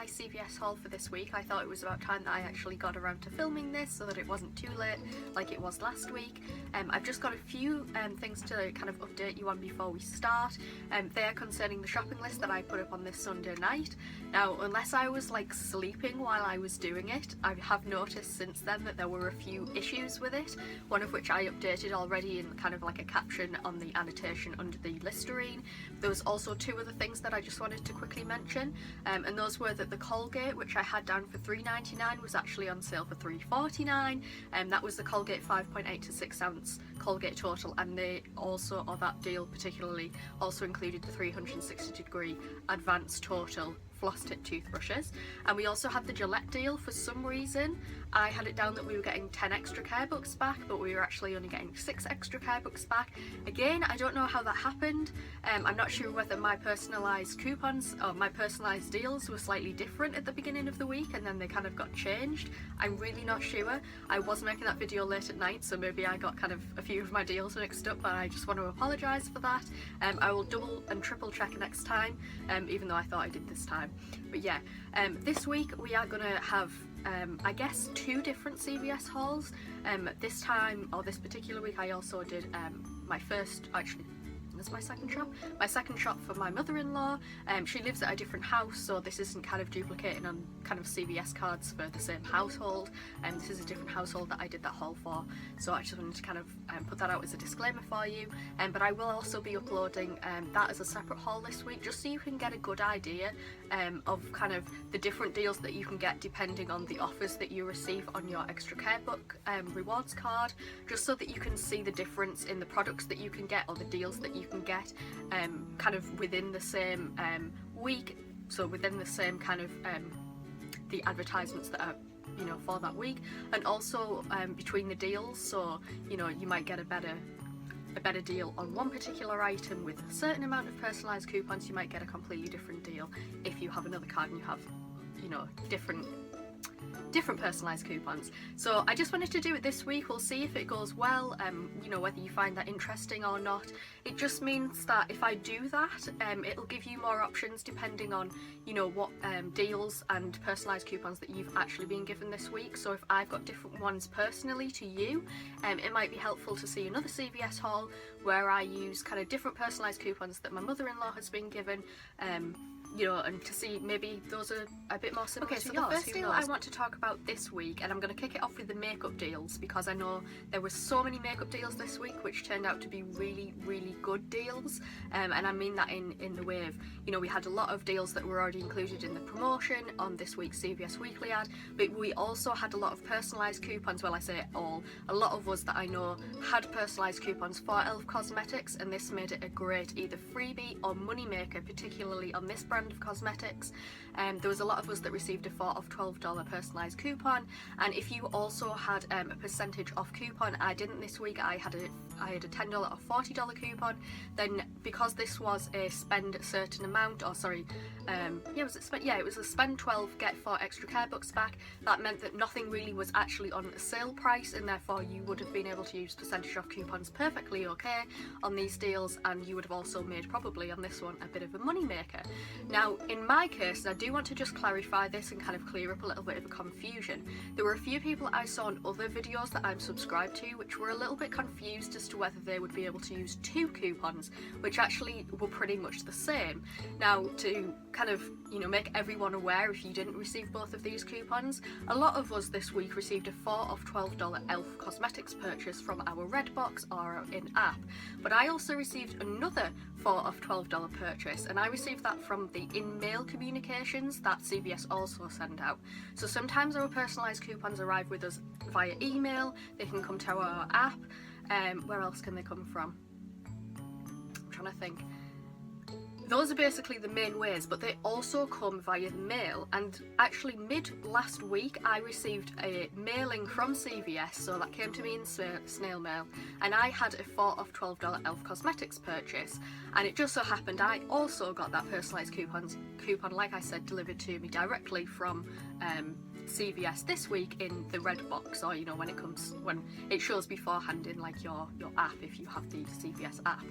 my CVS haul for this week. I thought it was about time that I actually got around to filming this so that it wasn't too late like it was last week. I've just got a few things to kind of update you on before we start. They are concerning the shopping list that I put up on this Sunday night. Now, unless I was like sleeping while I was doing it, I have noticed since then that there were a few issues with it, one of which I updated already in kind of like a caption on the annotation under the Listerine. There was also two other things that I just wanted to quickly mention, and those were that the Colgate, which I had down for $3.99, was actually on sale for $3.49, and that was the Colgate 5.8 to 6 ounce Colgate Total, and they also, or that deal particularly, also included the 360-degree Advanced Total floss tip toothbrushes. And we also had the Gillette deal. For some reason I had it down that we were getting 10 extra care books back, but we were actually only getting 6 extra care books back. Again, I don't know how that happened. I'm not sure whether my personalised coupons or my personalised deals were slightly different at the beginning of the week and then they kind of got changed. I'm really not sure. I was making that video late at night, so maybe I got kind of a few of my deals mixed up, and I just want to apologise for that. I will double and triple check next time, even though I thought I did this time. But yeah, this week we are going to have I guess 2 different CVS hauls. This time, or this particular week, I also did my first, actually this is my second shop. My second shop for my mother-in-law. She lives at a different house, so this isn't kind of duplicating on kind of CVS cards for the same household, and this is a different household that I did that haul for, so I just wanted to kind of put that out as a disclaimer for you. But I will also be uploading that as a separate haul this week, just so you can get a good idea of kind of the different deals that you can get depending on the offers that you receive on your extra care book rewards card, just so that you can see the difference in the products that you can get, or the deals that you can get kind of within the same week, so within the same kind of the advertisements that are, you know, for that week, and also between the deals. So, you know, you might get a better deal on one particular item with a certain amount of personalised coupons. You might get a completely different deal if you have another card and you have, you know, different personalised coupons. So I just wanted to do it this week. We'll see if it goes well, you know, whether you find that interesting or not. It just means that if I do that, it'll give you more options depending on, you know, what deals and personalised coupons that you've actually been given this week. So if I've got different ones personally to you, it might be helpful to see another CVS haul where I use kind of different personalised coupons that my mother-in-law has been given, you know, and to see maybe those are a bit more similar to yours. Okay, so the first deal I want to talk about this week, and I'm going to kick it off with the makeup deals, because I know there were so many makeup deals this week which turned out to be really, really good deals, and I mean that in the way of, you know, we had a lot of deals that were already included in the promotion on this week's CVS weekly ad, but we also had a lot of personalised coupons. Well, I say all, a lot of us that I know had personalised coupons for e.l.f. cosmetics, and this made it a great either freebie or moneymaker, particularly on this brand of cosmetics. There was a lot of us that received a 4 off $12 personalised coupon, and if you also had a percentage off coupon, I didn't this week. I had a $10 or $40 coupon. Then because this was a spend a certain amount, or sorry, it was a spend 12 get 4 extra care books back, that meant that nothing really was actually on a sale price, and therefore you would have been able to use percentage off coupons perfectly okay on these deals, and you would have also made probably on this one a bit of a money maker. Now in my case, I do want to just clarify this and kind of clear up a little bit of a confusion. There were a few people I saw on other videos that I'm subscribed to which were a little bit confused as to whether they would be able to use 2 coupons, which actually were pretty much the same. Now, to kind of, you know, make everyone aware, if you didn't receive both of these coupons, a lot of us this week received a 4 off $12 e.l.f. cosmetics purchase from our red box or our in-app, but I also received another 4 off $12 purchase, and I received that from the in-mail communications that CVS also send out. So sometimes our personalised coupons arrive with us via email, they can come to our app. Where else can they come from? I'm trying to think. Those are basically the main ways, but they also come via the mail, and actually mid last week I received a mailing from CVS, so that came to me in snail mail, and I had a 4 off $12 e.l.f. cosmetics purchase, and it just so happened I also got that personalised coupon, like I said, delivered to me directly from CVS this week in the red box, or when it shows beforehand in like your app if you have the CVS app.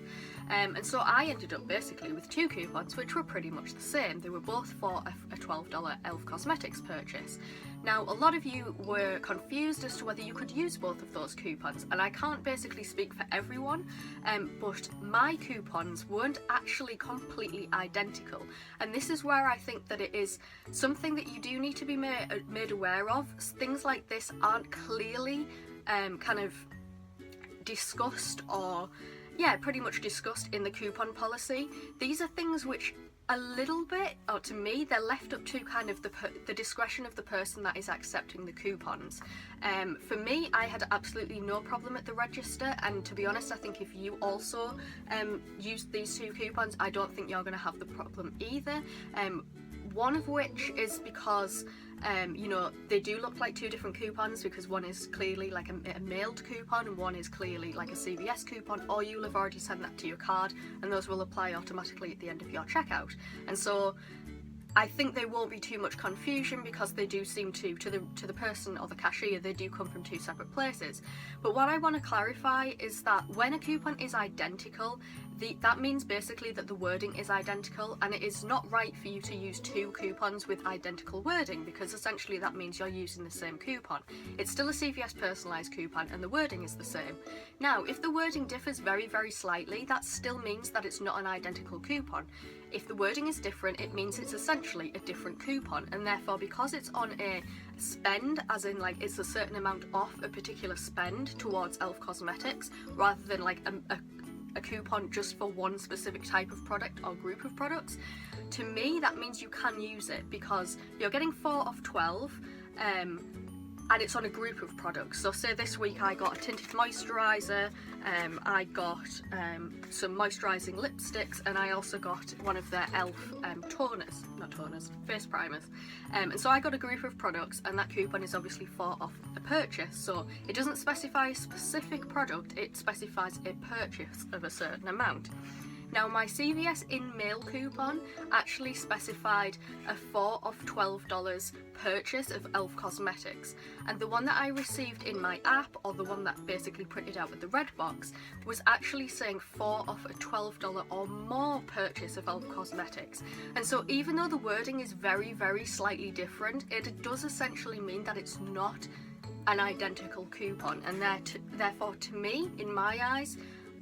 And so I ended up basically with 2 coupons which were pretty much the same. They were both for a $12 e.l.f. Cosmetics purchase. Now, a lot of you were confused as to whether you could use both of those coupons, and I can't basically speak for everyone, but my coupons weren't actually completely identical, and this is where I think that it is something that you do need to be made aware of. Things like this aren't clearly kind of discussed, or pretty much discussed in the coupon policy. These are things which a little bit, or to me, they're left up to kind of the discretion of the person that is accepting the coupons. For me, I had absolutely no problem at the register, and to be honest, I think if you also used these 2 coupons, I don't think you're going to have the problem either. One of which is because they do look like 2 different coupons, because one is clearly like a mailed coupon and one is clearly like a CVS coupon, or you'll have already sent that to your card and those will apply automatically at the end of your checkout. And so I think there won't be too much confusion, because they do seem to the person or the cashier, they do come from 2 separate places. But what I want to clarify is that when a coupon is identical, that means basically that the wording is identical, and it is not right for you to use 2 coupons with identical wording, because essentially that means you're using the same coupon. It's still a CVS personalised coupon and the wording is the same. Now, if the wording differs very, very slightly, that still means that it's not an identical coupon. If the wording is different, it means it's essentially a different coupon, and therefore because it's on a spend, as in like it's a certain amount off a particular spend towards e.l.f. Cosmetics, rather than like a coupon just for one specific type of product or group of products, to me that means you can use it, because you're getting 4 off 12, and it's on a group of products. So say this week I got a tinted moisturiser, I got some moisturising lipsticks, and I also got one of their e.l.f. face primers. And so I got a group of products, and that coupon is obviously 4 off a purchase. So it doesn't specify a specific product, it specifies a purchase of a certain amount. Now, my CVS in-mail coupon actually specified a 4 off $12 purchase of e.l.f. Cosmetics, and the one that I received in my app, or the one that basically printed out with the red box, was actually saying 4 off a $12 or more purchase of e.l.f. Cosmetics. And so even though the wording is very, very slightly different, it does essentially mean that it's not an identical coupon, and therefore to me, in my eyes,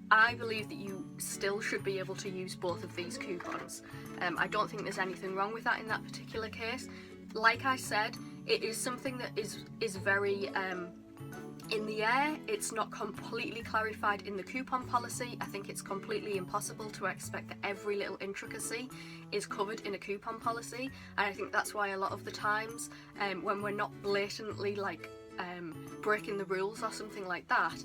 I believe that you still should be able to use both of these coupons. I don't think there's anything wrong with that in that particular case. Like I said, it is something that is very in the air. It's not completely clarified in the coupon policy. I think it's completely impossible to expect that every little intricacy is covered in a coupon policy, and I think that's why a lot of the times when we're not blatantly like breaking the rules or something like that,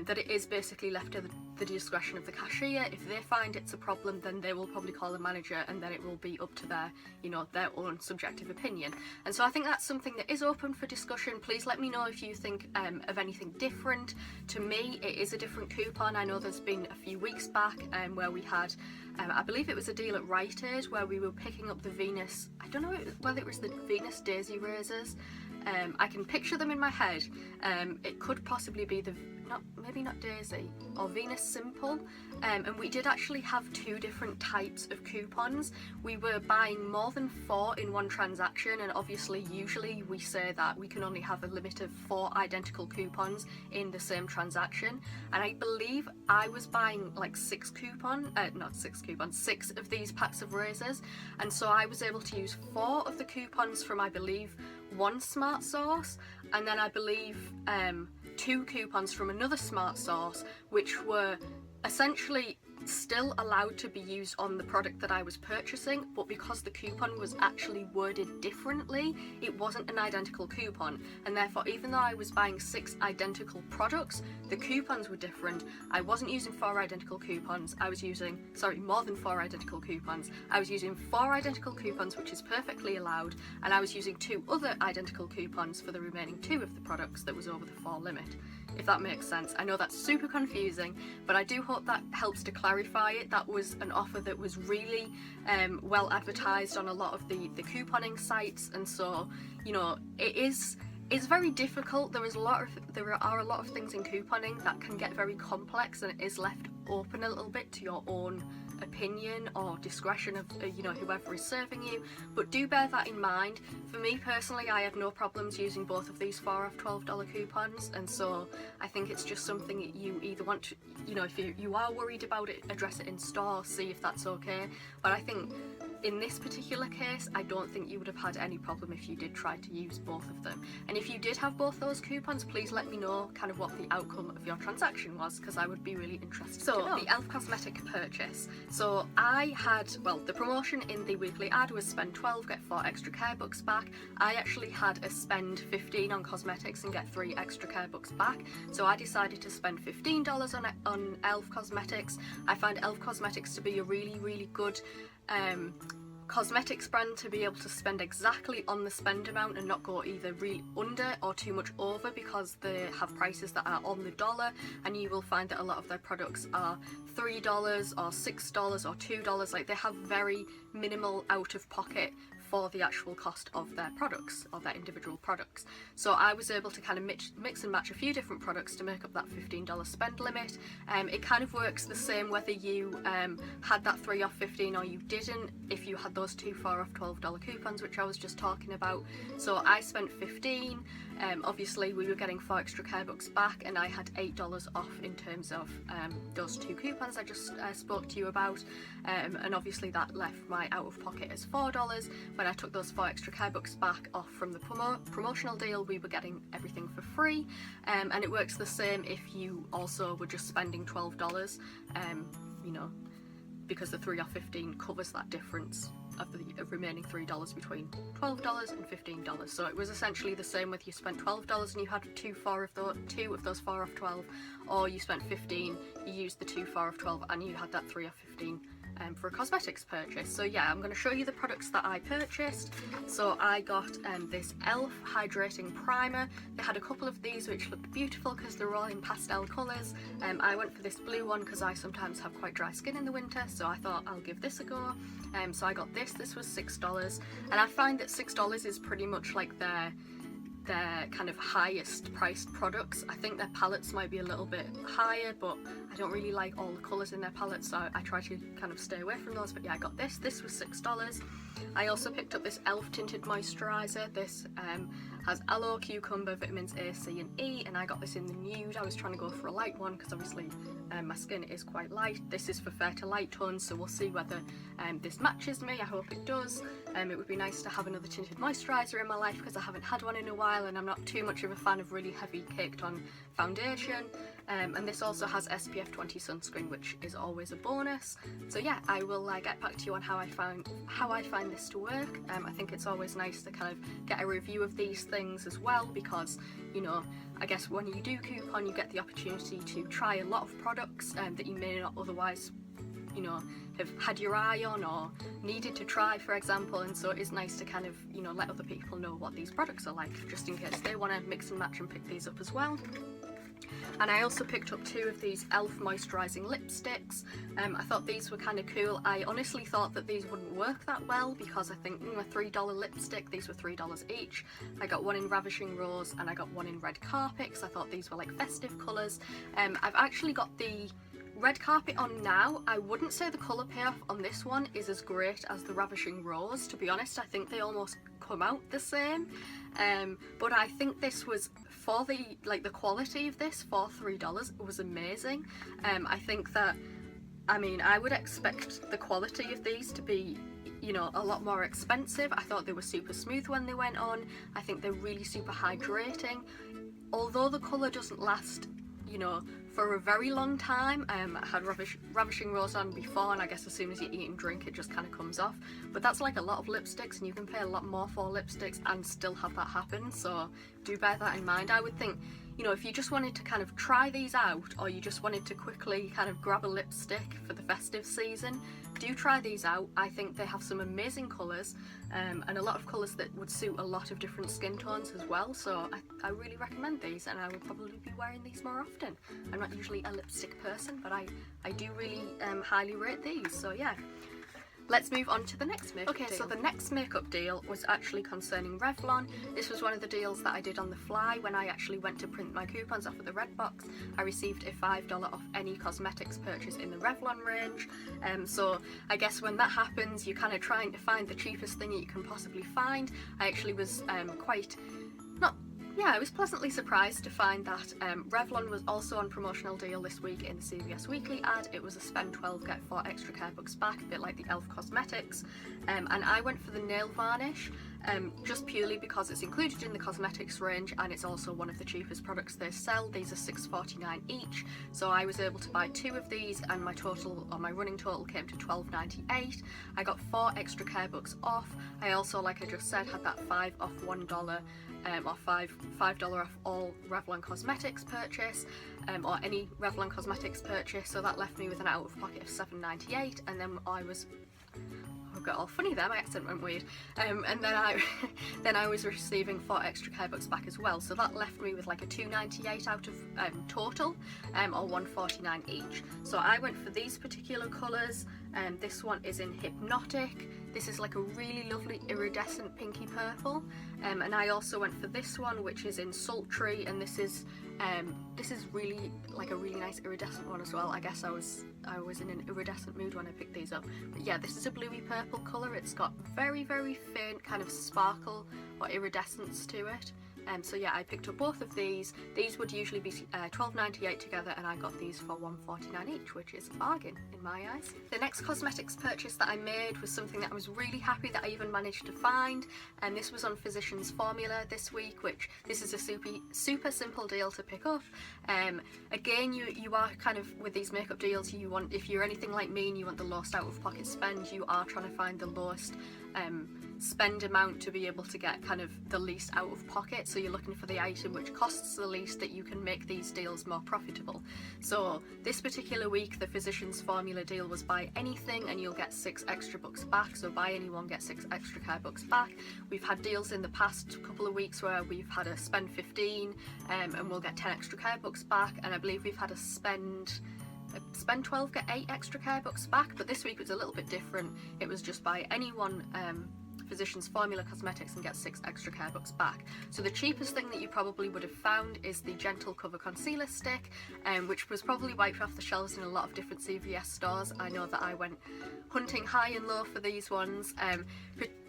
that it is basically left to the discretion of the cashier. If they find it's a problem, then they will probably call the manager, and then it will be up to their own subjective opinion. And so I think that's something that is open for discussion. Please let me know if you think of anything different. To me, it is a different coupon. I know there's been a few weeks back where we had, I believe it was a deal at Rite Aid, where we were picking up the Venus, I don't know whether it was the Venus Daisy razors. I can picture them in my head. It could possibly be maybe not Daisy, or Venus Simple, and we did actually have 2 different types of coupons. We were buying more than 4 in one transaction, and obviously usually we say that we can only have a limit of 4 identical coupons in the same transaction, and I believe I was buying like 6 of these packs of razors, and so I was able to use 4 of the coupons from, I believe, one Smart Source, and then I believe 2 coupons from another Smart Source, which were essentially still allowed to be used on the product that I was purchasing, but because the coupon was actually worded differently, it wasn't an identical coupon, and therefore even though I was buying 6 identical products, the coupons were different. I wasn't using 4 identical coupons, I was using, more than 4 identical coupons. I was using 4 identical coupons, which is perfectly allowed, and I was using 2 other identical coupons for the remaining 2 of the products that was over the 4 limit. if that makes sense. I know that's super confusing, but I do hope that helps to clarify it. That was an offer that was really well advertised on a lot of the couponing sites, and so, you know, it's very difficult. There are a lot of things in couponing that can get very complex, and it is left open a little bit to your own opinion or discretion of you know, whoever is serving you. But do bear that in mind. For me personally, I have no problems using both of these 4 off $12 coupons, and so I think it's just something that you either want to, you know, if you are worried about it, address it in store, see if that's okay. But I think in this particular case, I don't think you would have had any problem if you did try to use both of them. And if you did have both those coupons, please let me know kind of what the outcome of your transaction was, because I would be really interested to know. The e.l.f. cosmetic purchase. So I had, well, the promotion in the weekly ad was spend 12, get 4 extra care books back. I actually had a spend 15 on cosmetics and get 3 extra care books back. So I decided to spend $15 on e.l.f. cosmetics. I find e.l.f. cosmetics to be a really, really good cosmetics brand to be able to spend exactly on the spend amount and not go either really under or too much over, because they have prices that are on the dollar, and you will find that a lot of their products are $3 or $6 or $2. Like, they have very minimal out of pocket for the actual cost of their products, or their individual products. So I was able to kind of mix and match a few different products to make up that $15 spend limit. It kind of works the same whether you had that 3 off 15 or you didn't, if you had those 2 4 off $12 coupons, which I was just talking about. So I spent 15. Obviously we were getting 4 extra care books back, and I had $8 off in terms of those 2 coupons I just spoke to you about, and obviously that left my out of pocket as $4. When I took those 4 extra care books back off from the promotional deal, we were getting everything for free, and it works the same if you also were just spending $12, you know, because the 3 off 15 covers that difference of the remaining $3 between $12 and $15. So it was essentially the same whether you spent $12 and you had 2 of those 4 off 12, or you spent 15, you used the 2 4 off 12 and you had that 3 off 15 for a cosmetics purchase. So yeah, I'm going to show you the products that I purchased. So I got this e.l.f. hydrating primer. They had a couple of these which looked beautiful because they're all in pastel colours. I went for this blue one because I sometimes have quite dry skin in the winter, so I thought I'll give this a go. So I got this was $6, and I find that $6 is pretty much like their kind of highest priced products. I think their palettes might be a little bit higher, but I don't really like all the colours in their palettes, so I try to kind of stay away from those. But yeah, I got this was $6. I also picked up this e.l.f. tinted moisturiser. This has aloe, cucumber, vitamins A, C and E, and I got this in the nude. I was trying to go for a light one because obviously my skin is quite light. This is for fair to light tones, so we'll see whether this matches me. I hope it does. It would be nice to have another tinted moisturiser in my life because I haven't had one in a while, and I'm not too much of a fan of really heavy caked on foundation. And this also has SPF 20 sunscreen, which is always a bonus. So yeah, I will get back to you on how I find this to work. I think it's always nice to kind of get a review of these things as well, because, you know, I guess when you do coupon, you get the opportunity to try a lot of products that you may not otherwise, you know, have had your eye on or needed to try, for example. And so it's nice to kind of, you know, let other people know what these products are like, just in case they want to mix and match and pick these up as well. And I also picked up 2 of these e.l.f. moisturising lipsticks. I thought these were kind of cool. I honestly thought that these wouldn't work that well because I think a $3 lipstick, these were $3 each. I got one in Ravishing Rose and I got one in Red Carpet because I thought these were like festive colours. I've actually got the Red Carpet on now. I wouldn't say the colour payoff on this one is as great as the Ravishing Rose, to be honest. I think they almost come out the same, but I think this was, for the quality of this, for $3, it was amazing. I think that, I mean, I would expect the quality of these to be, you know, a lot more expensive. I thought they were super smooth when they went on. I think they're really super hydrating. Although the colour doesn't last, you know, for a very long time. I had Ravishing Rose on before, and I guess as soon as you eat and drink it just kind of comes off, but that's like a lot of lipsticks, and you can pay a lot more for lipsticks and still have that happen, so do bear that in mind. I would think you know, if you just wanted to kind of try these out, or you just wanted to quickly kind of grab a lipstick for the festive season, do try these out. I think they have some amazing colours, and a lot of colours that would suit a lot of different skin tones as well, so I really recommend these, and I would probably be wearing these more often. I'm not usually a lipstick person, but I do really highly rate these, so yeah. Let's move on to the next makeup deal. So the next makeup deal was actually concerning Revlon. This was one of the deals that I did on the fly when I actually went to print my coupons off of the red box. I received a $5 off any cosmetics purchase in the Revlon range. So I guess when that happens, you're kind of trying to find the cheapest thing that you can possibly find. I actually was I was pleasantly surprised to find that Revlon was also on promotional deal this week in the CVS weekly ad. It was a spend 12 get 4 extra care bucks back, a bit like the e.l.f. cosmetics, and I went for the nail varnish just purely because it's included in the cosmetics range and it's also one of the cheapest products they sell. These are $6.49 each, so I was able to buy 2 of these and my running total came to $12.98. I got 4 extra care bucks off. I also, like I just said, had that 5 off $1 or $5 off all Revlon cosmetics purchase, or any Revlon cosmetics purchase, so that left me with an out of pocket of $7.98, and then I got all funny there, my accent went weird, and then I was receiving 4 extra care bucks back as well, so that left me with like a $2.98 out of total, or $1.49 each. So I went for these particular colours, and this one is in Hypnotic. This is like a really lovely iridescent pinky purple, and I also went for this one, which is in Sultry, and this is really like a really nice iridescent one as well. I guess I was in an iridescent mood when I picked these up. But yeah, this is a bluey purple colour. It's got very, very faint kind of sparkle or iridescence to it. So yeah, I picked up both of these. These would usually be $12.98 together, and I got these for $1.49 each, which is a bargain in my eyes. The next cosmetics purchase that I made was something that I was really happy that I even managed to find, and this was on Physicians Formula this week, which this is a super simple deal to pick up. Again, you are kind of, with these makeup deals, if you're anything like me and you want the lowest out of pocket spend, you are trying to find the lowest spend amount to be able to get kind of the least out of pocket. So you're looking for the item which costs the least, that you can make these deals more profitable. So this particular week, the Physicians Formula deal was buy anything and you'll get 6 extra bucks back. So buy anyone, get 6 extra care bucks back. We've had deals in the past couple of weeks where we've had a spend 15 and we'll get 10 extra care bucks back, and I believe we've had a spend 12 get 8 extra care bucks back, but this week it was a little bit different. It was just buy anyone Physicians Formula cosmetics and get 6 extra care bucks back. So the cheapest thing that you probably would have found is the Gentle Cover Concealer Stick, which was probably wiped off the shelves in a lot of different CVS stores. I know that I went hunting high and low for these ones.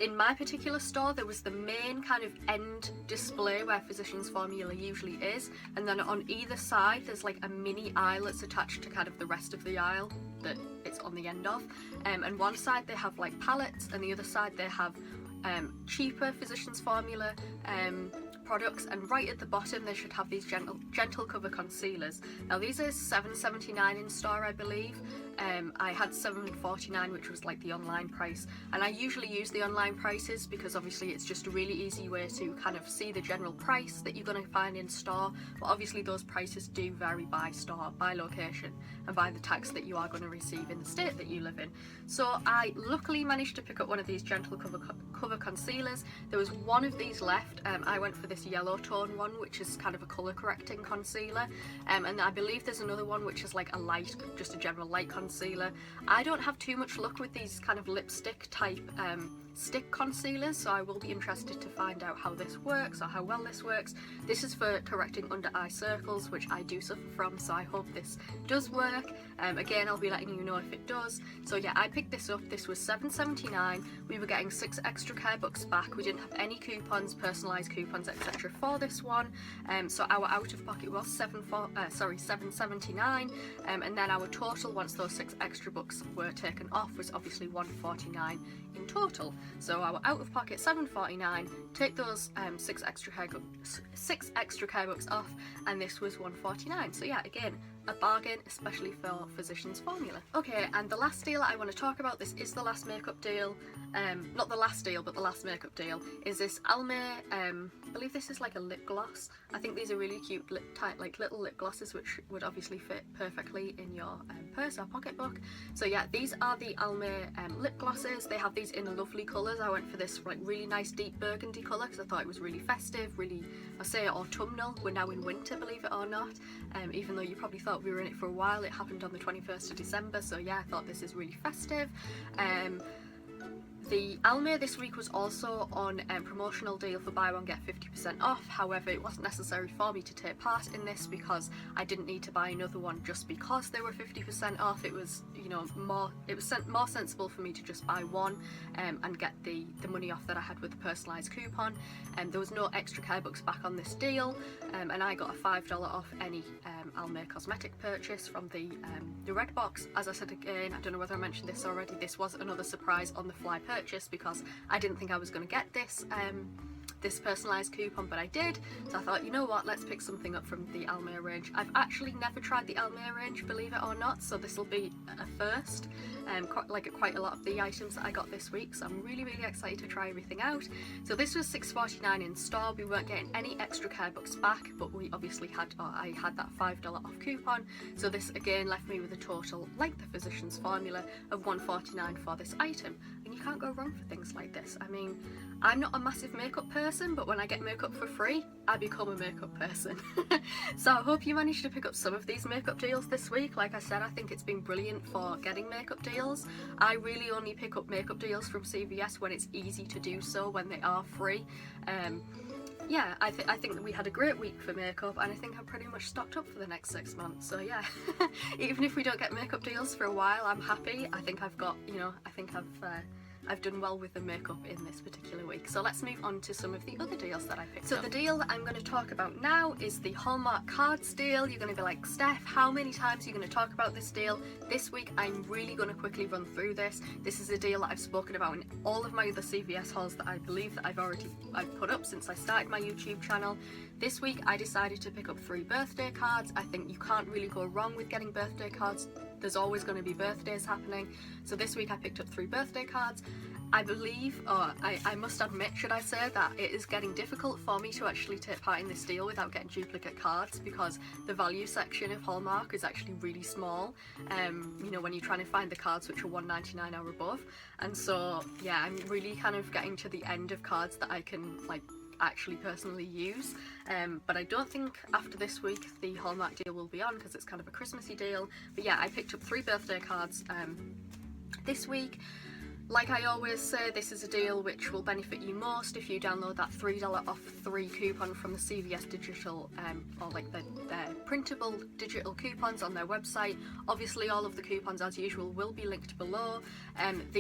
In my particular store, there was the main kind of end display where Physicians Formula usually is, and then on either side there's like a mini aisle that's attached to kind of the rest of the aisle that it's on the end of, and one side they have like palettes, and the other side they have cheaper Physicians Formula products, and right at the bottom they should have these gentle cover concealers. Now these are $7.79 in store, I believe. I had $7.49, which was like the online price, and I usually use the online prices because obviously it's just a really easy way to kind of see the general price that you're going to find in store, but obviously those prices do vary by store, by location, and by the tax that you are going to receive in the state that you live in. So I luckily managed to pick up one of these gentle cover concealers. There was one of these left. I went for this yellow tone one, which is kind of a colour correcting concealer, and I believe there's another one which is like a light, just a general light concealer. I don't have too much luck with these kind of lipstick type stick concealers, so I will be interested to find out how this works, or how well this works. This is for correcting under eye circles, which I do suffer from, so I hope this does work. Again, I'll be letting you know if it does. So yeah, I picked this up. This was $7.79. We were getting 6 extra care bucks back. We didn't have any coupons, personalised coupons, etc. for this one, so our out of pocket was $7.79, and then our total, once those 6 extra bucks were taken off, was obviously $1.49 in total. So our out of pocket $7.49, take those 6 extra care bucks off, and this was $1.49. So yeah, again, a bargain, especially for Physicians Formula. Okay, and the last deal I want to talk about, this is the last makeup deal, not the last deal, but the last makeup deal, is this Almay, I believe this is like a lip gloss. I think these are really cute like little lip glosses which would obviously fit perfectly in your purse or pocketbook. So yeah, these are the Almay lip glosses. They have these in lovely colours. I went for this like really nice deep burgundy colour because I thought it was really festive, really, I say autumnal. We're now in winter, believe it or not, even though you probably thought we were in it for a while. It happened on the 21st of December, so yeah, I thought this is really festive. The Almay this week was also on a promotional deal for buy one get 50% off. However, it wasn't necessary for me to take part in this because I didn't need to buy another one just because they were 50% off. It was, you know, more sensible for me to just buy one and get the money off that I had with the personalised coupon. There was no extra care books back on this deal, and I got a $5 off any Almay cosmetic purchase from the red box. As I said again, I don't know whether I mentioned this already, this was another surprise on the fly purchase because I didn't think I was going to get this this personalised coupon, but I did. So I thought, you know what, let's pick something up from the Almay range. I've actually never tried the Almay range, believe it or not, so this will be a first, quite a lot of the items that I got this week, so I'm really excited to try everything out. So this was $6.49 in store. We weren't getting any extra care books back, but we obviously had, I had that $5 off coupon, so this again left me with a total, like the Physicians Formula, of $1.49 for this item. And you can't go wrong for things like this. I mean, I'm not a massive makeup person, but when I get makeup for free, I become a makeup person. So I hope you managed to pick up some of these makeup deals this week. Like I said, I think it's been brilliant for getting makeup deals. I really only pick up makeup deals from CVS when it's easy to do so, when they are free. Yeah, I think that we had a great week for makeup, and I think I'm pretty much stocked up for the next 6 months. So yeah, even if we don't get makeup deals for a while, I'm happy. I think I've got, you know, I think I've done well with the makeup in this particular week. So let's move on to some of the other deals that I picked up. So the deal that I'm going to talk about now is the Hallmark cards deal. You're going to be like, Steph, how many times are you going to talk about this deal? This week I'm really going to quickly run through this. This is a deal that I've spoken about in all of my other CVS hauls that I believe that I've put up since I started my YouTube channel. This week I decided to pick up 3 birthday cards. I think you can't really go wrong with getting birthday cards. There's always going to be birthdays happening. So this week I picked up 3 birthday cards. I believe, or I must admit, should I say, that it is getting difficult for me to actually take part in this deal without getting duplicate cards, because the value section of Hallmark is actually really small, you know, when you're trying to find the cards which are $1.99 or above. And so yeah, I'm really kind of getting to the end of cards that I can like actually personally use, but I don't think after this week the Hallmark deal will be on because it's kind of a Christmassy deal. But yeah, I picked up 3 birthday cards this week. Like I always say, this is a deal which will benefit you most if you download that $3 off 3 coupon from the CVS digital, or like their printable digital coupons on their website. Obviously all of the coupons as usual will be linked below.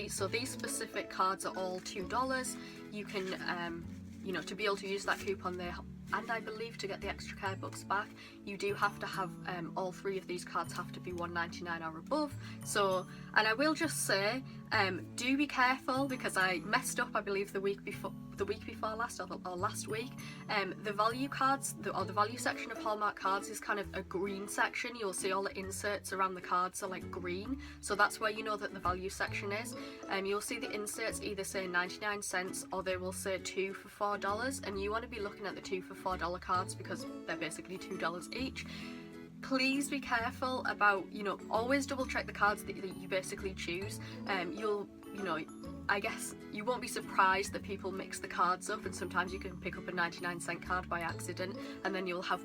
So these specific cards are all $2. You can, you know, to be able to use that coupon there, and I believe to get the extra care books back, you do have to have, all 3 of these cards have to be $1.99 or above. So, and I will just say, do be careful, because I messed up, I believe, the week before last, or last week. The value cards, or the value section of Hallmark cards is kind of a green section. You'll see all the inserts around the cards are like green, so that's where you know that the value section is. You'll see the inserts either say 99 cents or they will say 2 for $4, and you want to be looking at the 2 for $4 cards because they're basically $2 each. Please be careful about, you know, always double check the cards that you basically choose. You know, I guess you won't be surprised that people mix the cards up, and sometimes you can pick up a 99-cent card by accident, and then you'll have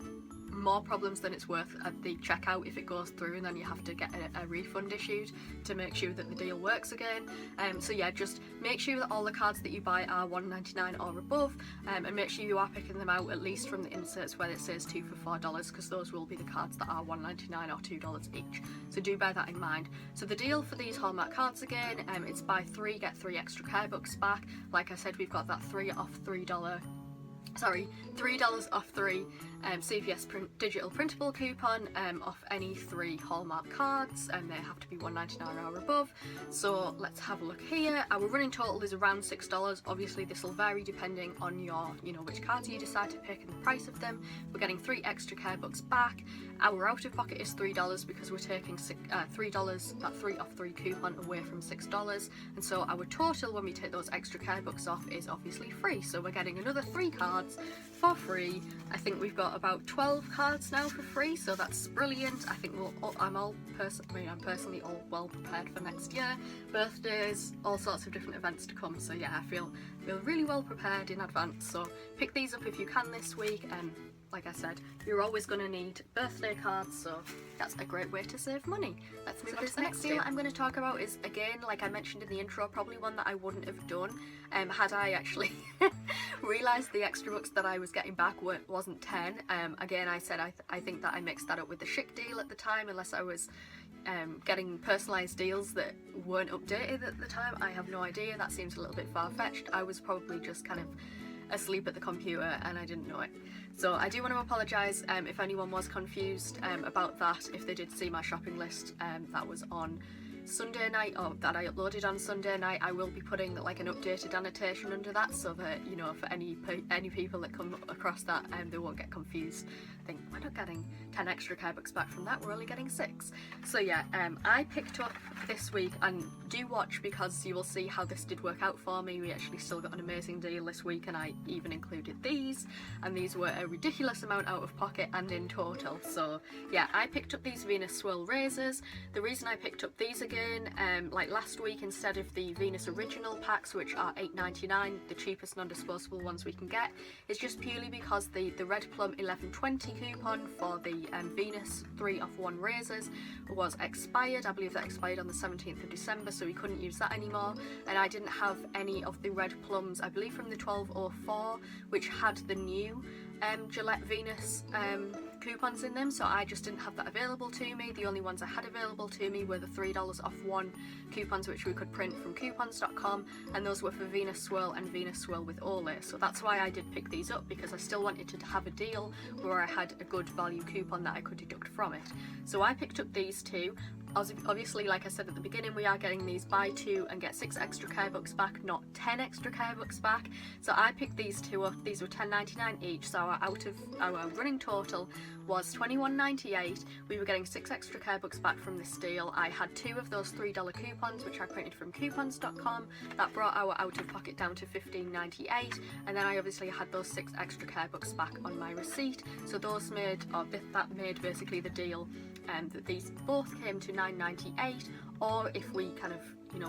more problems than it's worth at the checkout if it goes through, and then you have to get a refund issued to make sure that the deal works again. So yeah, just make sure that all the cards that you buy are $1.99 or above, and make sure you are picking them out at least from the inserts where it says 2 for $4, because those will be the cards that are $1.99 or $2 each. So do bear that in mind. So the deal for these Hallmark cards again, it's buy 3 get 3 extra care books back. Like I said, we've got that $3 off $3 off 3 CVS digital printable coupon off any 3 Hallmark cards, and they have to be $1.99 or above. So let's have a look here. Our running total is around $6. Obviously this will vary depending on your, which cards you decide to pick and the price of them. We're getting 3 extra care bucks back. Our out of pocket is $3 because we're taking $3, that 3 off 3 coupon away from $6, and so our total when we take those extra care bucks off is obviously free. So we're getting another 3 cards for free. I think we've got about 12 cards now for free, so that's brilliant. I think I'm personally all well prepared for next year, birthdays, all sorts of different events to come. So yeah, I feel really well prepared in advance. So pick these up if you can this week. Like I said, you're always going to need birthday cards, so that's a great way to save money. Let's move on to the next deal I'm going to talk about is, again, like I mentioned in the intro, probably one that I wouldn't have done had I actually realised the extra bucks that I was getting back wasn't 10. Again, I said I think that I mixed that up with the Chic deal at the time, unless I was getting personalised deals that weren't updated at the time. I have no idea. That seems a little bit far-fetched. I was probably just kind of asleep at the computer and I didn't know it. So I do want to apologise if anyone was confused about that, if they did see my shopping list that was on Sunday night, or that I uploaded on Sunday night. I will be putting like an updated annotation under that, so that for any people that come across that they won't get confused, think we're not getting 10 extra care bucks back from that, we're only getting 6. So yeah, I picked up this week, and do watch because you will see how this did work out for me. We actually still got an amazing deal this week, and I even included these, and these were a ridiculous amount out of pocket and in total. So yeah, I picked up these Venus Swirl razors. The reason I picked up these again, like last week, instead of the Venus Original packs, which are $8.99, the cheapest non-disposable ones we can get, is just purely because the Red Plum 1120 coupon for the Venus 3 off 1 razors was expired. I believe that expired on the 17th of December, so we couldn't use that anymore, and I didn't have any of the Red Plums, I believe from the 1204, which had the new Gillette Venus coupons in them, so I just didn't have that available to me. The only ones I had available to me were the $3 off 1 coupons, which we could print from coupons.com, and those were for Venus Swirl and Venus Swirl with Olay. So that's why I did pick these up, because I still wanted to have a deal where I had a good value coupon that I could deduct from it. So I picked up these 2. Obviously, like I said at the beginning, we are getting these buy 2 and get 6 extra care bucks back, not 10 extra care bucks back. So I picked these 2 up. These were $10.99 each, so our running total was $21.98. We were getting 6 extra care bucks back from this deal. I had 2 of those $3 coupons, which I printed from coupons.com. That brought our out of pocket down to $15.98, and then I obviously had those 6 extra care bucks back on my receipt. So those made, that made basically the deal that these both came to $9.98, or if we kind of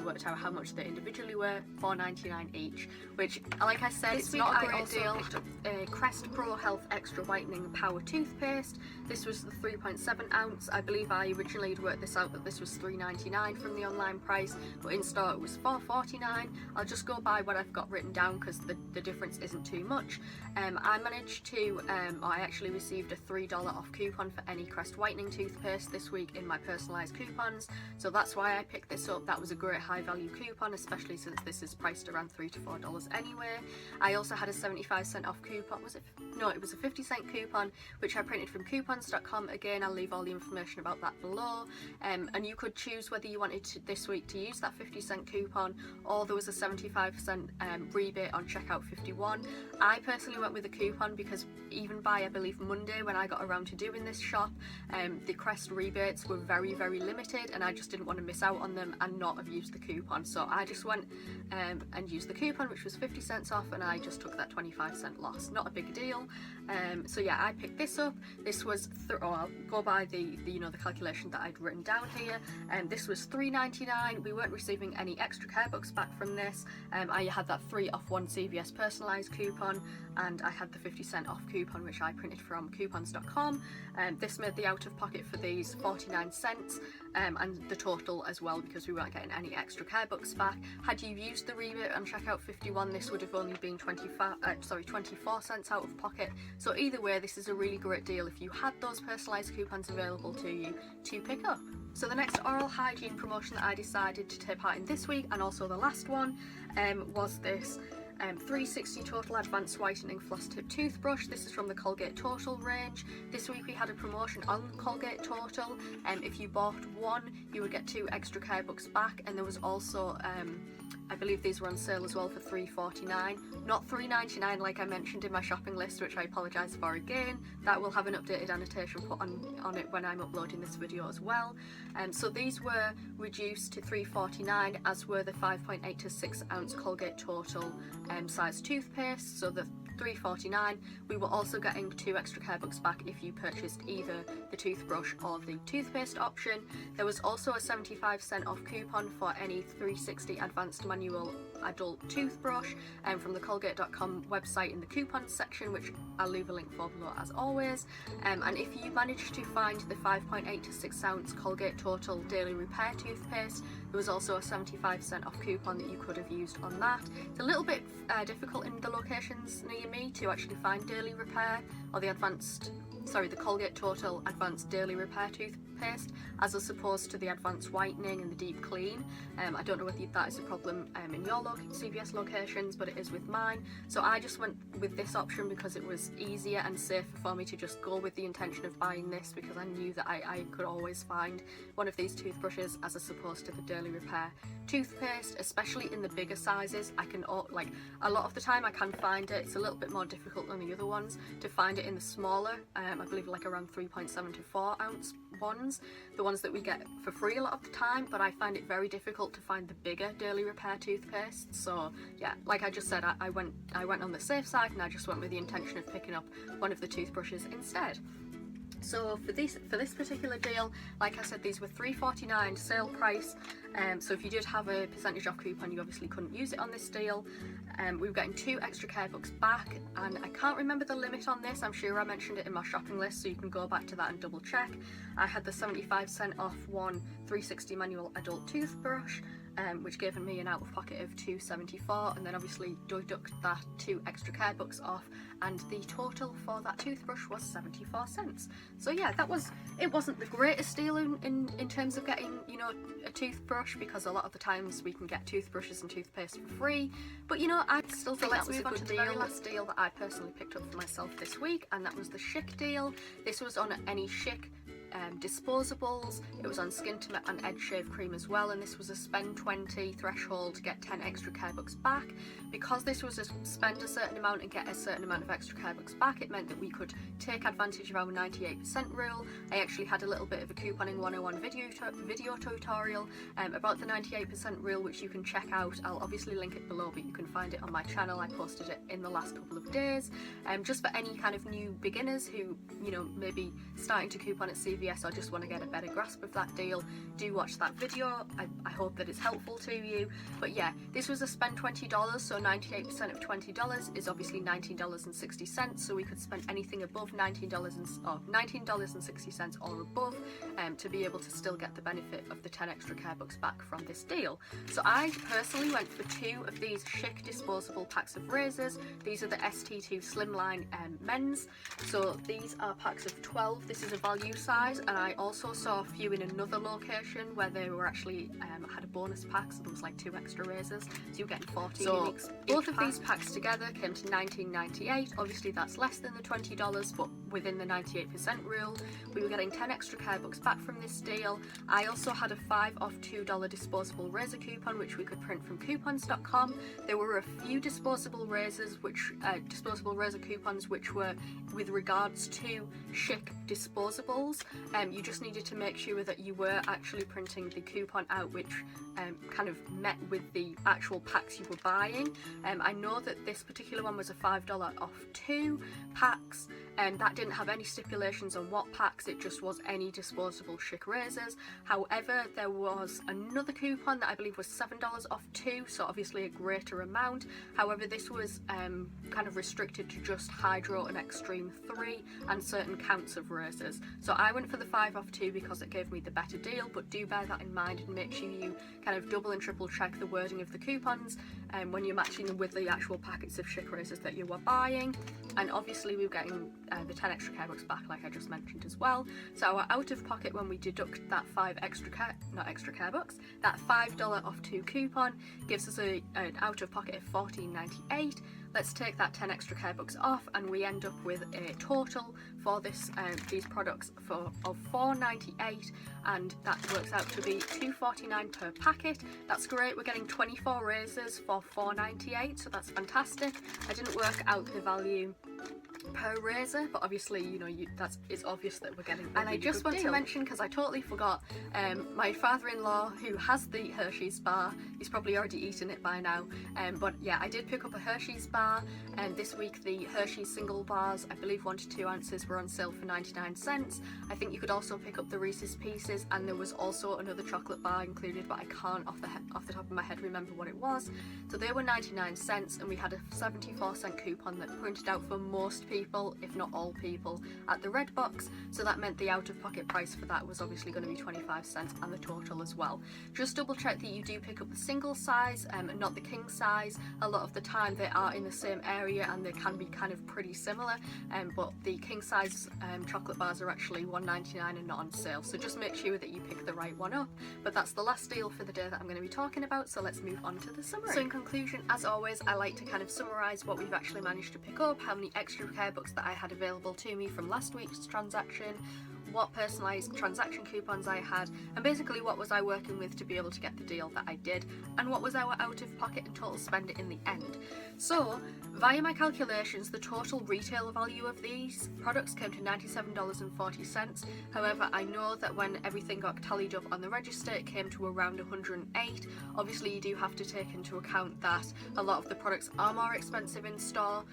worked out how much they individually were, $4.99 each, which, like I said, it's not a great deal. I picked up a Crest Pro Health Extra Whitening Power Toothpaste. This was the 3.7 ounce. I believe I originally had worked this out that this was $3.99 from the online price, but in store it was $4.49. I'll just go by what I've got written down because the difference isn't too much. I managed to, I actually received a $3 off coupon for any Crest Whitening toothpaste this week in my personalised coupons, so that's why I picked this up. That was a great high value coupon, especially since this is priced around $3 to $4 anyway. I also had a 75-cent off coupon. It was a 50-cent coupon, which I printed from coupons.com. Again, I'll leave all the information about that below, and you could choose whether you wanted to, this week, to use that 50-cent coupon, or there was a 75% rebate on checkout 51. I personally went with the coupon because even by, I believe, Monday, when I got around to doing this shop, the Crest rebates were very, very limited, and I just didn't want to miss out on them and not have used the coupon. So I just went and used the coupon, which was 50 cents off, and I just took that 25-cent loss. Not a big deal. So yeah, I picked this up. This was I'll go by the calculation that I'd written down here, and this was $3.99. We weren't receiving any extra care bucks back from this. I had that 3 off 1 CVS personalised coupon, and I had the 50-cent off coupon, which I printed from coupons.com. This made the out of pocket for these 49 cents, and the total as well, because we weren't getting any extra care bucks back. Had you used the rebate on checkout 51, this would have only been 24 cents out of pocket. So either way, this is a really great deal if you had those personalised coupons available to you to pick up. So the next oral hygiene promotion that I decided to take part in this week, and also the last one, was this 360 total advanced whitening floss tip toothbrush. This is from the Colgate Total range. This week we had a promotion on Colgate Total. If you bought one, you would get 2 extra care books back, and there was also I believe these were on sale as well for $3.49, not $3.99 like I mentioned in my shopping list, which I apologise for again. That will have an updated annotation put on it when I'm uploading this video as well. So these were reduced to $3.49, as were the 5.8 to 6 ounce Colgate Total size toothpaste. So the $3.49, we were also getting 2 extra care books back if you purchased either the toothbrush or the toothpaste option. There was also a 75% off coupon for any 360 advanced manual adult toothbrush from the Colgate.com website in the coupons section, which I'll leave a link for below as always. And if you managed to find the 5.8 to 6 ounce Colgate Total Daily Repair toothpaste, there was also a 75% off coupon that you could have used on that. It's a little bit difficult in the locations near me to actually find Daily Repair or the Colgate Total Advanced Daily Repair toothpaste, as opposed to the Advanced Whitening and the Deep Clean. I don't know whether that is a problem in your CVS locations, but it is with mine. So I just went with this option because it was easier and safer for me to just go with the intention of buying this, because I knew that I could always find one of these toothbrushes as opposed to the Daily Repair toothpaste, especially in the bigger sizes. I can, like, a lot of the time I can find it. It's a little bit more difficult than the other ones to find it in the smaller, I believe like around 3.7 to 4 ounce ones, the ones that we get for free a lot of the time, but I find it very difficult to find the bigger Daily Repair toothpaste. So yeah, like I just said, I went on the safe side, and I just went with the intention of picking up one of the toothbrushes instead. So for this particular deal, like I said, these were $3.49 sale price. So if you did have a percentage off coupon, you obviously couldn't use it on this deal. We were getting 2 extra care books back, and I can't remember the limit on this. I'm sure I mentioned it in my shopping list, so you can go back to that and double check. I had the 75% off one 360 manual adult toothbrush, which gave me an out of pocket of $2.74, and then obviously deduct that 2 extra care books off, and the total for that toothbrush was 74 cents. So yeah, it wasn't the greatest deal in terms of getting, you know, a toothbrush, because a lot of the times we can get toothbrushes and toothpaste for free, but you know, I still think that was a good deal. The very last deal that I personally picked up for myself this week, and that was the Schick deal. This was on any Schick disposables. It was on Skin Tint and Edge Shave Cream as well, and this was a spend 20 threshold to get 10 extra care books back. Because this was a spend a certain amount and get a certain amount of extra care books back, it meant that we could take advantage of our 98% rule. I actually had a little bit of a couponing 101 video tutorial about the 98% rule, which you can check out. I'll obviously link it below, but you can find it on my channel. I posted it in the last couple of days, just for any kind of new beginners who, you know, maybe starting to coupon at CVS or just want to get a better grasp of that deal. Do watch that video. I hope that it's helpful to you. But yeah, this was a spend $20, so 98% of $20 is obviously $19.60, so we could spend anything above $19.60 or above to be able to still get the benefit of the 10 extra care books back from this deal. So I personally went for 2 of these Schick disposable packs of razors. These are the ST2 Slimline men's, so these are packs of 12. This is a value size, and I also saw a few in another location where they were actually had a bonus pack, so there was like 2 extra razors, so you're getting 14 so both of these packs together came to $19.98. Obviously that's less than the $20, but within the 98% rule. We were getting 10 extra care books back from this deal. I also had a 5 off $2 disposable razor coupon, which we could print from coupons.com. There were a few disposable razor coupons which were with regards to Schick disposables. You just needed to make sure that you were actually printing the coupon out, which kind of met with the actual packs you were buying. I know that this particular one was a $5 off 2 packs, and that didn't have any stipulations on what packs, it just was any disposable Schick razors. However, there was another coupon that I believe was $7 off 2, so obviously a greater amount. However, this was kind of restricted to just Hydro and Extreme 3 and certain counts of razors. So I went for the 5 off 2 because it gave me the better deal, but do bear that in mind and make sure you kind of double and triple check the wording of the coupons when you're matching them with the actual packets of Schick razors that you were buying. And obviously we were getting the 10 extra care bucks back, like I just mentioned as well. So our out of pocket, when we deduct that that $5 off 2 coupon, gives us an out of pocket of $14.98. Let's take that 10 extra care bucks off and we end up with a total for this these products of $4.98, and that works out to be $2.49 per packet. That's great. We're getting 24 razors for $4.98, so that's fantastic. I didn't work out the value per razor, but obviously, you know, it's obvious that we're getting a And I just want to mention, because I totally forgot, my father-in-law, who has the Hershey's bar, he's probably already eaten it by now, but yeah, I did pick up a Hershey's bar, and this week the Hershey's single bars, I believe 1 to 2 ounces, were on sale for 99 cents. I think you could also pick up the Reese's Pieces, and there was also another chocolate bar included, but I can't off the top of my head remember what it was. So they were 99 cents, and we had a 74-cent coupon that printed out for most people, if not all people, at the red box, so that meant the out-of-pocket price for that was obviously going to be 25 cents, and the total as well. Just double check that you do pick up the single size and not the king size. A lot of the time they are in the same area and they can be kind of pretty similar, but the king size chocolate bars are actually $1.99 and not on sale, so just make sure that you pick the right one up. But that's the last deal for the day that I'm going to be talking about, so let's move on to the summary. So in conclusion, as always, I like to kind of summarise what we've actually managed to pick up, how many extra care books that I had available to me from last week's transaction, what personalised transaction coupons I had, and basically what was I working with to be able to get the deal that I did, and what was our out of pocket and total spend in the end. So via my calculations, the total retail value of these products came to $97.40. However, I know that when everything got tallied up on the register, it came to around $108. Obviously you do have to take into account that a lot of the products are more expensive in store,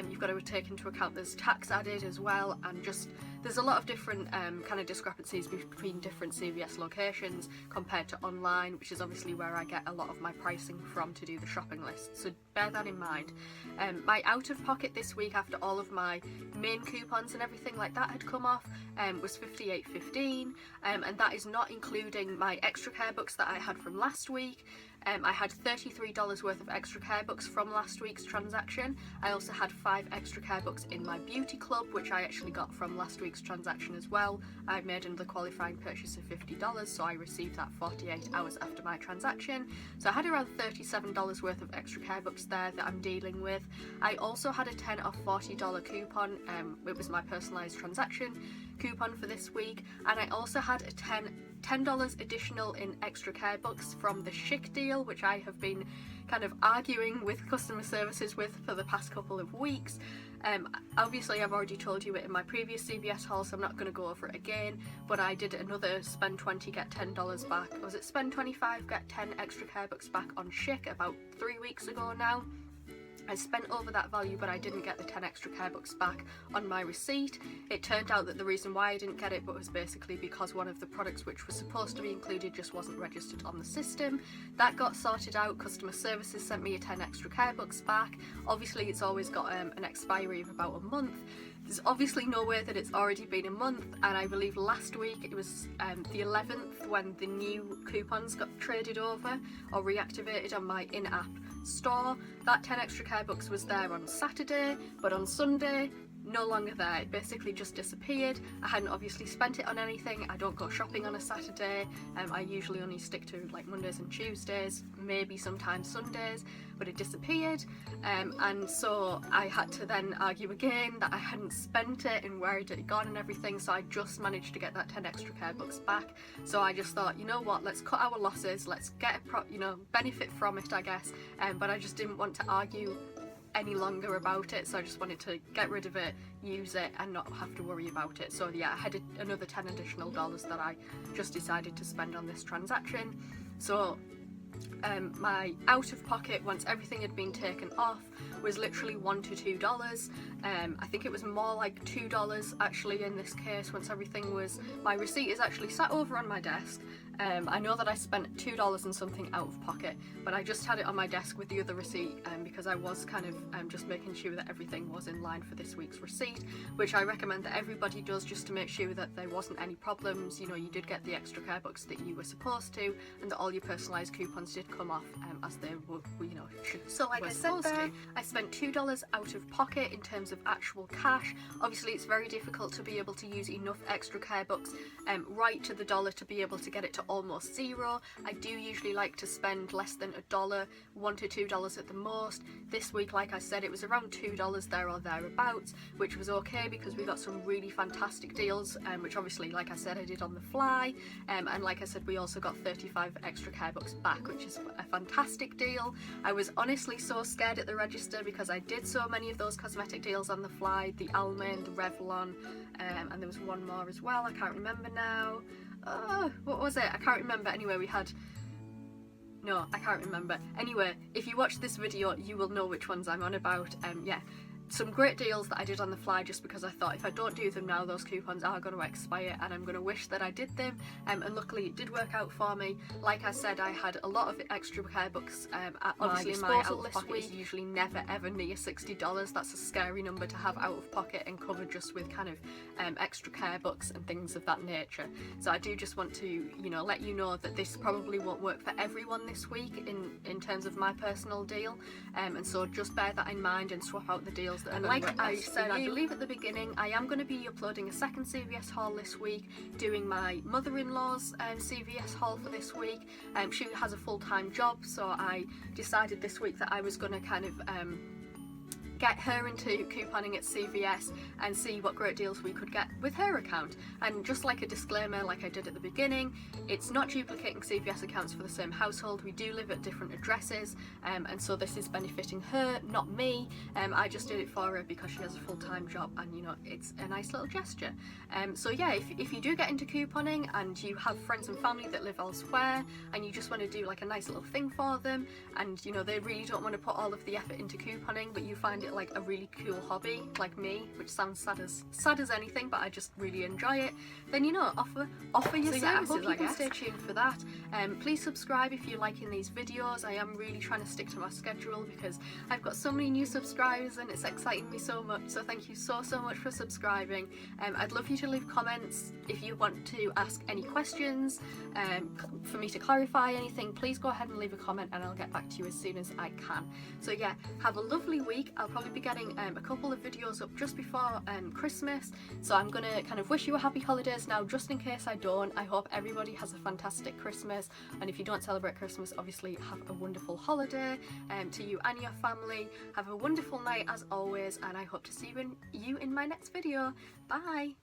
you've got to take into account there's tax added as well, and just there's a lot of different kind of discrepancies between different CVS locations compared to online, which is obviously where I get a lot of my pricing from to do the shopping list, so bear that in mind. My out of pocket this week, after all of my main coupons and everything like that had come off, was $58.15, and that is not including my extra care books that I had from last week. I had $33 worth of extra care books from last week's transaction. I also had 5 extra care books in my beauty club, which I actually got from last week's transaction as well. I made another qualifying purchase of $50, so I received that 48 hours after my transaction. So I had around $37 worth of extra care books there that I'm dealing with. I also had a 10 off $40 coupon. It was my personalised transaction coupon for this week, and I also had a $10 additional in extra care books from the Schick deal, which I have been kind of arguing with customer services with for the past couple of weeks. Obviously I've already told you it in my previous CVS haul, so I'm not going to go over it again, but I did another spend 20 get $10 back. Was it spend 25 get 10 extra care books back on Schick about 3 weeks ago now? I spent over that value, but I didn't get the 10 extra care books back on my receipt. It turned out that the reason why I didn't get it was basically because one of the products which was supposed to be included just wasn't registered on the system. That got sorted out. Customer services sent me a 10 extra care books back. Obviously it's always got an expiry of about a month. There's obviously no way that it's already been a month, and I believe last week it was the 11th when the new coupons got traded over or reactivated on my in-app store. That 10 extra care books was there on Saturday, but on Sunday no longer there. It basically just disappeared. I hadn't obviously spent it on anything. I don't go shopping on a Saturday. I usually only stick to like Mondays and Tuesdays, maybe sometimes Sundays, but it disappeared, and so I had to then argue again that I hadn't spent it and where it had gone and everything. So I just managed to get that 10 extra care books back. So I just thought, you know what, let's cut our losses, let's get a benefit from it, I guess, but I just didn't want to argue any longer about it, so I just wanted to get rid of it, use it, and not have to worry about it. So yeah, I had another 10 additional dollars that I just decided to spend on this transaction. So my out of pocket, once everything had been taken off, was literally $1 to $2. I think it was more like $2 actually in this case once everything was, my receipt is actually sat over on my desk. I know that I spent $2 and something out of pocket, but I just had it on my desk with the other receipt because I was kind of just making sure that everything was in line for this week's receipt, which I recommend that everybody does just to make sure that there wasn't any problems. You know, you did get the extra care books that you were supposed to, and that all your personalised coupons did come off as they were, you know, should. So like I said there, I spent $2 out of pocket in terms of actual cash. Obviously it's very difficult to be able to use enough extra care books right to the dollar to be able to get it to almost zero. I do usually like to spend less than $1, $1 to $2 at the most. This week, like I said, it was around $2 there or thereabouts, which was okay because we got some really fantastic deals, which obviously, like I said, I did on the fly, and like I said, we also got 35 extra care books back, which is a fantastic deal. I was honestly so scared at the register because I did so many of those cosmetic deals on the fly, the Almond, the Revlon, and there was one more as well, I can't remember now. What was it? I can't remember. Anyway, we had... No, I can't remember. Anyway, if you watch this video, you will know which ones I'm on about. Yeah, some great deals that I did on the fly just because I thought if I don't do them now, those coupons are going to expire and I'm going to wish that I did them, and luckily it did work out for me. Like I said, I had a lot of extra care books at obviously my out of pocket is usually never ever near $60. That's a scary number to have out of pocket and covered just with kind of extra care books and things of that nature. So I do just want to, you know, let you know that this probably won't work for everyone this week in terms of my personal deal, and so just bear that in mind and swap out the deals. And like I said, I believe at the beginning, I am going to be uploading a second CVS haul this week, doing my mother-in-law's CVS haul for this week. She has a full-time job, so I decided this week that I was going to kind of get her into couponing at CVS and see what great deals we could get with her account. And just like a disclaimer, like I did at the beginning, it's not duplicating CVS accounts for the same household. We do live at different addresses, and so this is benefiting her, not me. I just did it for her because she has a full-time job, and you know, it's a nice little gesture. So yeah, if you do get into couponing and you have friends and family that live elsewhere and you just want to do like a nice little thing for them, and you know, they really don't want to put all of the effort into couponing, but you find it like a really cool hobby like me, which sounds sad as anything, but I just really enjoy it, then you know, offer your services. I hope you can stay tuned for that. Please subscribe if you're liking these videos. I am really trying to stick to my schedule because I've got so many new subscribers and it's exciting me so much, so thank you so much for subscribing. I'd love you to leave comments if you want to ask any questions, for me to clarify anything. Please go ahead and leave a comment and I'll get back to you as soon as I can. So yeah, have a lovely week. I'll probably be getting a couple of videos up just before Christmas, so I'm gonna kind of wish you a happy holidays now just in case I don't. I hope everybody has a fantastic Christmas, and if you don't celebrate Christmas, obviously have a wonderful holiday to you and your family. Have a wonderful night as always, and I hope to see you in my next video. Bye!